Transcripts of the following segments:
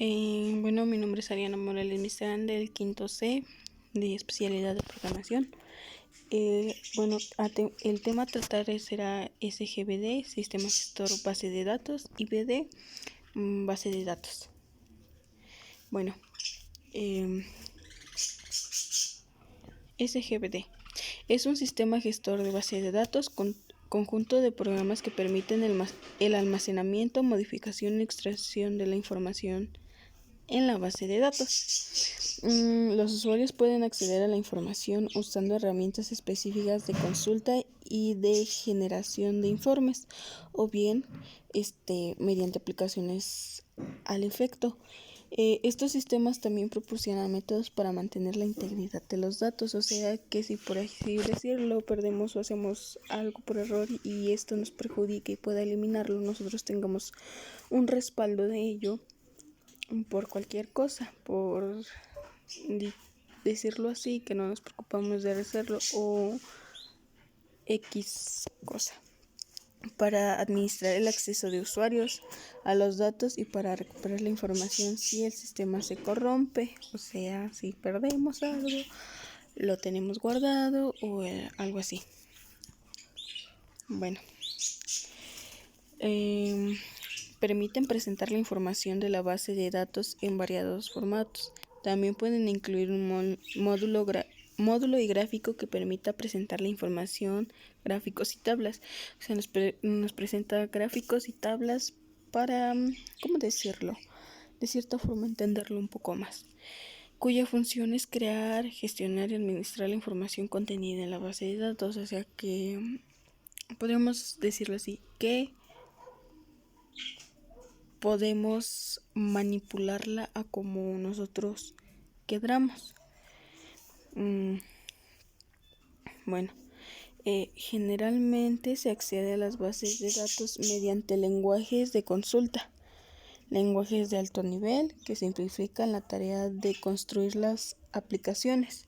Bueno, mi nombre es Ariana Morales Mistral del quinto C de especialidad de programación. El tema a tratar será SGBD, Sistema Gestor Base de Datos, y BD, Base de Datos. Bueno, SGBD es un sistema gestor de base de datos con conjunto de programas que permiten el almacenamiento, modificación y extracción de la información en la base de datos. Los usuarios pueden acceder a la información usando herramientas específicas de consulta y de generación de informes, o bien mediante aplicaciones al efecto. Estos sistemas también proporcionan métodos para mantener la integridad de los datos, o sea que si por así decirlo perdemos o hacemos algo por error y esto nos perjudica y pueda eliminarlo, nosotros tengamos un respaldo de ello por cualquier cosa, por decirlo así, que no nos preocupamos de hacerlo o X cosa, para administrar el acceso de usuarios a los datos y para recuperar la información si el sistema se corrompe, o sea, si perdemos algo, lo tenemos guardado o algo así. Bueno, permiten presentar la información de la base de datos en variados formatos. También pueden incluir un módulo y gráfico que permita presentar la información, gráficos y tablas. O sea, nos presenta gráficos y tablas para, ¿cómo decirlo? De cierta forma entenderlo un poco más. Cuya función es crear, gestionar y administrar la información contenida en la base de datos. O sea que podríamos decirlo así, que podemos manipularla a como nosotros queramos. Bueno, generalmente se accede a las bases de datos mediante lenguajes de consulta, lenguajes de alto nivel que simplifican la tarea de construir las aplicaciones.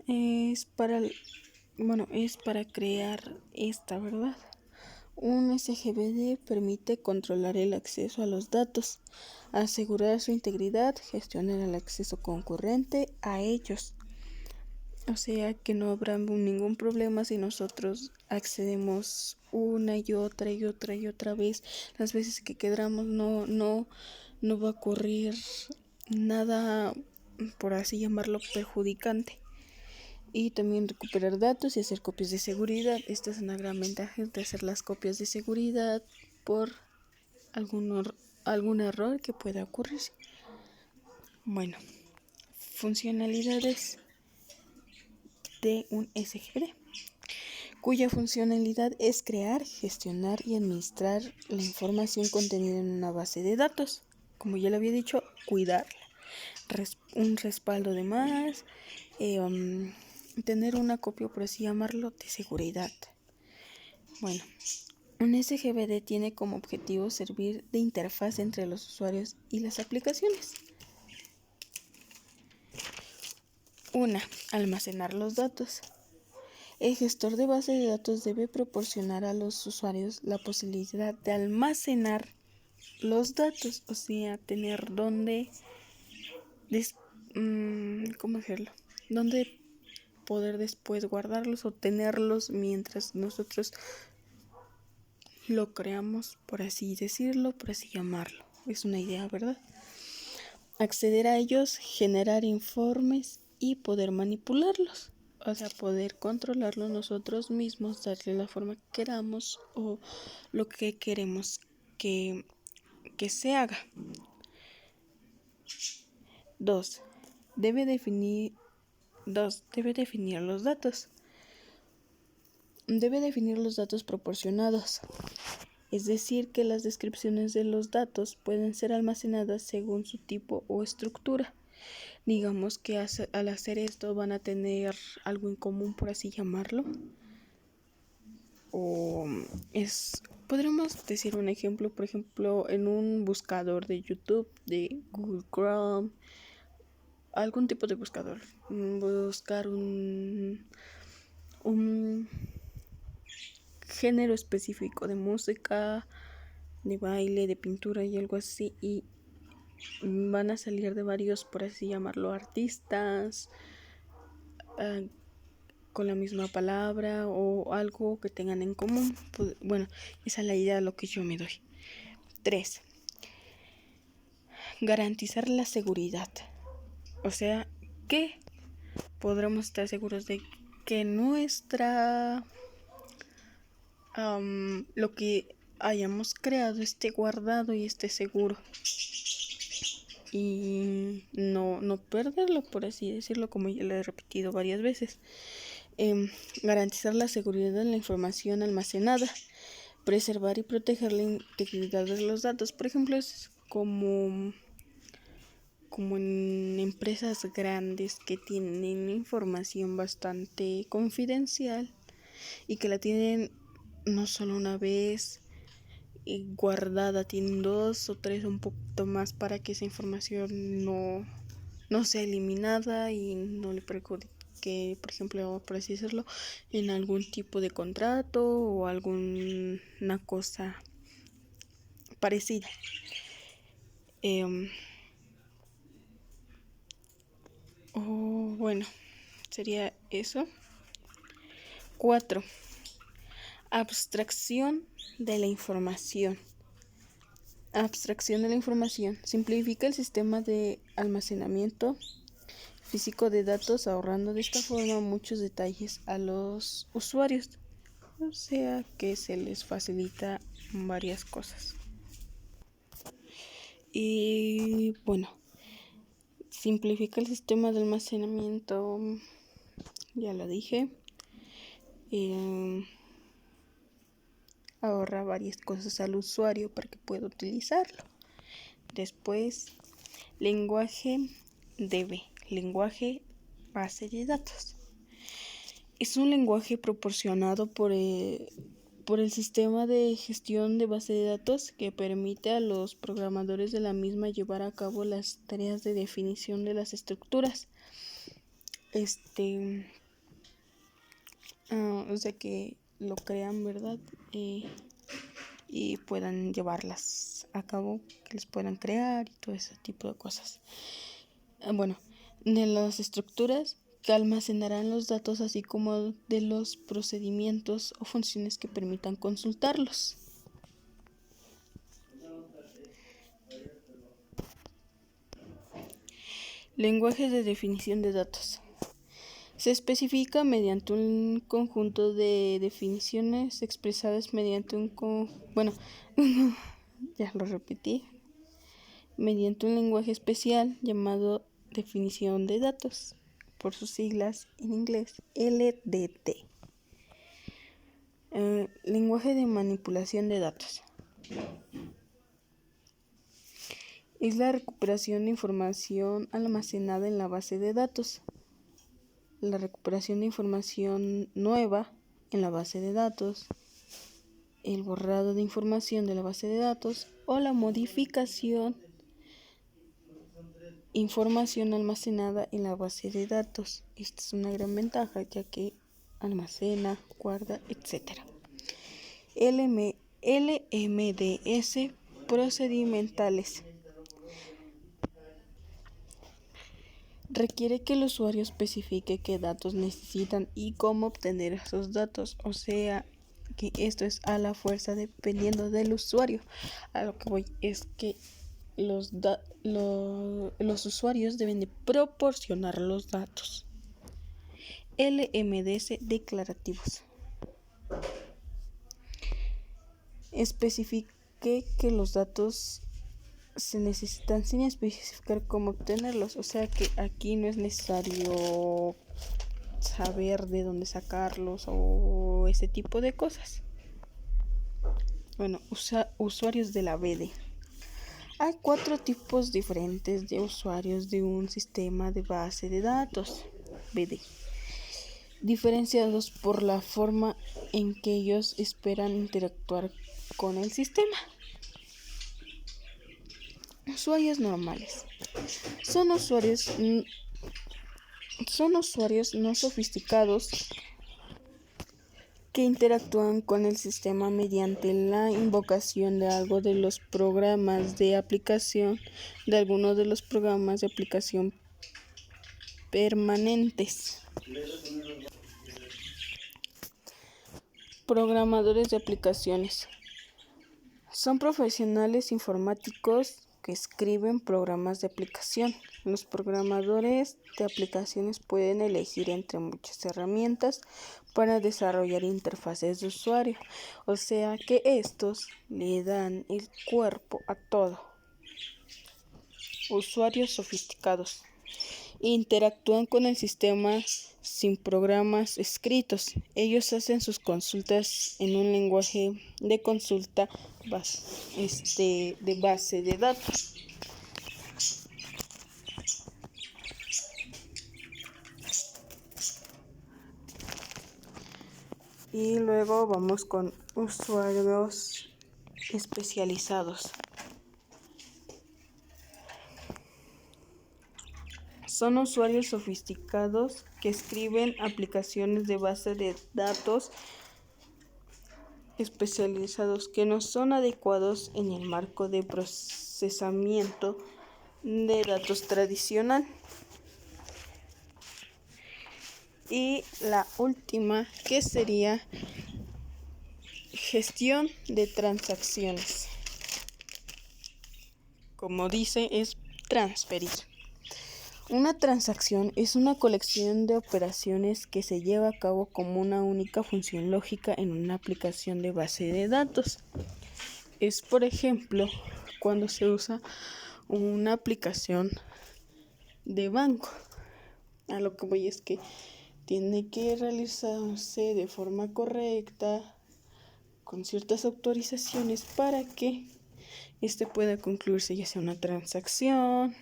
Es para crear esta, ¿verdad? Un SGBD permite controlar el acceso a los datos, asegurar su integridad, gestionar el acceso concurrente a ellos. O sea que no habrá ningún problema si nosotros accedemos una y otra vez. Las veces que queramos no va a ocurrir nada, por así llamarlo, perjudicante. Y también recuperar datos y hacer copias de seguridad. Esta es una gran ventaja de hacer las copias de seguridad por algún error que pueda ocurrir. Bueno, funcionalidades de un SGBD, cuya funcionalidad es crear, gestionar y administrar la información contenida en una base de datos. Como ya le había dicho, cuidarla, un respaldo de más, tener una copia, por así llamarlo, de seguridad. Bueno, un SGBD tiene como objetivo servir de interfaz entre los usuarios y las aplicaciones. 1. Almacenar los datos. El gestor de base de datos debe proporcionar a los usuarios la posibilidad de almacenar los datos, o sea, tener dónde poder después guardarlos o tenerlos mientras nosotros lo creamos, por así decirlo, por así llamarlo. Es una idea, ¿verdad? Acceder a ellos, generar informes y poder manipularlos. O sea, poder controlarlo nosotros mismos, darle la forma que queramos o lo que queremos que se haga. 2. Debe definir los datos. Debe definir los datos proporcionados. Es decir, que las descripciones de los datos pueden ser almacenadas según su tipo o estructura. Digamos que al hacer esto van a tener algo en común, por así llamarlo. Podríamos decir un ejemplo, por ejemplo, en un buscador de YouTube, de Google Chrome, algún tipo de buscador. Buscar un género específico de música, de baile, de pintura y algo así, y van a salir de varios, por así llamarlo, artistas con la misma palabra o algo que tengan en común. Pues, bueno, esa es la idea de lo que yo me doy. 3. Garantizar la seguridad. O sea, que podremos estar seguros de que lo que hayamos creado esté guardado y esté seguro. Y no perderlo, por así decirlo, como ya lo he repetido varias veces. Garantizar la seguridad de la información almacenada, preservar y proteger la integridad de los datos. Por ejemplo, es como en empresas grandes que tienen información bastante confidencial y que la tienen no solo una vez guardada, tienen 2 o 3, un poquito más, para que esa información no sea eliminada y no le perjudique, por ejemplo, por así decirlo, en algún tipo de contrato o alguna cosa parecida. Bueno, sería eso. 4. Abstracción de la información. Abstracción de la información. Simplifica el sistema de almacenamiento físico de datos, ahorrando de esta forma muchos detalles a los usuarios. O sea que se les facilita varias cosas. Y bueno, simplifica el sistema de almacenamiento, ya lo dije. Ahorra varias cosas al usuario para que pueda utilizarlo. Después, lenguaje DB, lenguaje base de datos. Es un lenguaje proporcionado por el sistema de gestión de base de datos que permite a los programadores de la misma llevar a cabo las tareas de definición de las estructuras. O sea que lo crean, ¿verdad? Y puedan llevarlas a cabo, que les puedan crear y todo ese tipo de cosas. Bueno, de las estructuras que almacenarán los datos, así como de los procedimientos o funciones que permitan consultarlos. Lenguaje de definición de datos. Se especifica mediante un conjunto de definiciones expresadas mediante ya lo repetí, mediante un lenguaje especial llamado definición de datos, por sus siglas en inglés LDT. Lenguaje de manipulación de datos. Es la recuperación de información almacenada en la base de datos, la recuperación de información nueva en la base de datos, el borrado de información de la base de datos o la modificación información almacenada en la base de datos. Esta es una gran ventaja, ya que almacena, guarda, etc. LMDS procedimentales. Requiere que el usuario especifique qué datos necesitan y cómo obtener esos datos, o sea que esto es a la fuerza dependiendo del usuario. A lo que voy es que los usuarios deben de proporcionar los datos. LMDS declarativos. Especifique que los datos se necesitan sin especificar cómo obtenerlos, o sea que aquí no es necesario saber de dónde sacarlos o ese tipo de cosas. Bueno, usuarios de la BD. Hay 4 tipos diferentes de usuarios de un sistema de base de datos BD, diferenciados por la forma en que ellos esperan interactuar con el sistema. Usuarios normales. Son usuarios no sofisticados que interactúan con el sistema mediante la invocación de algo de los programas de aplicación, de algunos de los programas de aplicación permanentes. Programadores de aplicaciones. Son profesionales informáticos que escriben programas de aplicación. Los programadores de aplicaciones pueden elegir entre muchas herramientas para desarrollar interfaces de usuario, o sea que estos le dan el cuerpo a todo. Usuarios sofisticados. Interactúan con el sistema sin programas escritos. Ellos hacen sus consultas en un lenguaje de consulta de base de datos. Y luego vamos con usuarios especializados. Son usuarios sofisticados que escriben aplicaciones de base de datos especializados que no son adecuados en el marco de procesamiento de datos tradicional. Y la última, que sería gestión de transacciones. Como dice, es transferir. Una transacción es una colección de operaciones que se lleva a cabo como una única función lógica en una aplicación de base de datos. Es, por ejemplo, cuando se usa una aplicación de banco. A lo que voy es que tiene que realizarse de forma correcta, con ciertas autorizaciones para que pueda concluirse, ya sea una transacción,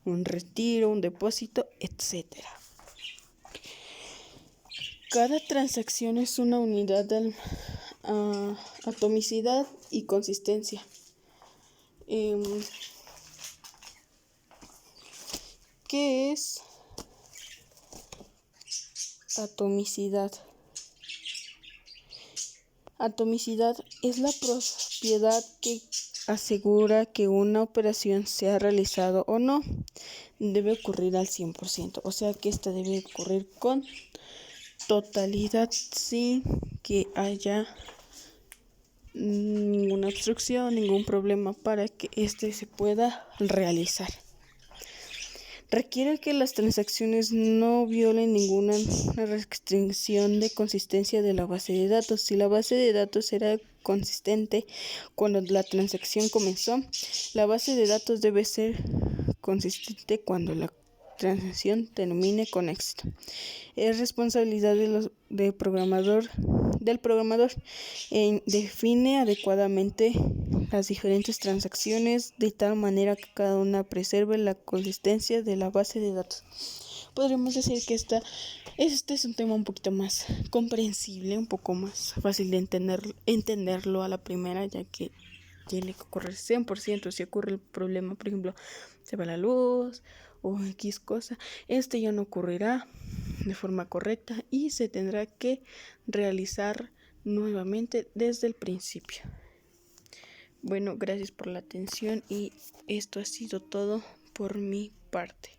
un retiro, un depósito, etc. Cada transacción es una unidad de atomicidad y consistencia. ¿Qué es atomicidad? Atomicidad es la propiedad que asegura que una operación sea realizada o no. Debe ocurrir al 100%, o sea que esta debe ocurrir con totalidad sin que haya ninguna obstrucción, ningún problema para que se pueda realizar. Requiere que las transacciones no violen ninguna restricción de consistencia de la base de datos. Si la base de datos era consistente cuando la transacción comenzó, la base de datos debe ser consistente cuando la transacción termine con éxito. Es responsabilidad del programador define adecuadamente las diferentes transacciones de tal manera que cada una preserve la consistencia de la base de datos. Podríamos decir que este es un tema un poquito más comprensible, un poco más fácil de entenderlo a la primera, ya que tiene que ocurrir 100%. Si ocurre el problema, por ejemplo, se va la luz o X cosa, ya no ocurrirá de forma correcta y se tendrá que realizar nuevamente desde el principio. Bueno, gracias por la atención y esto ha sido todo por mi parte.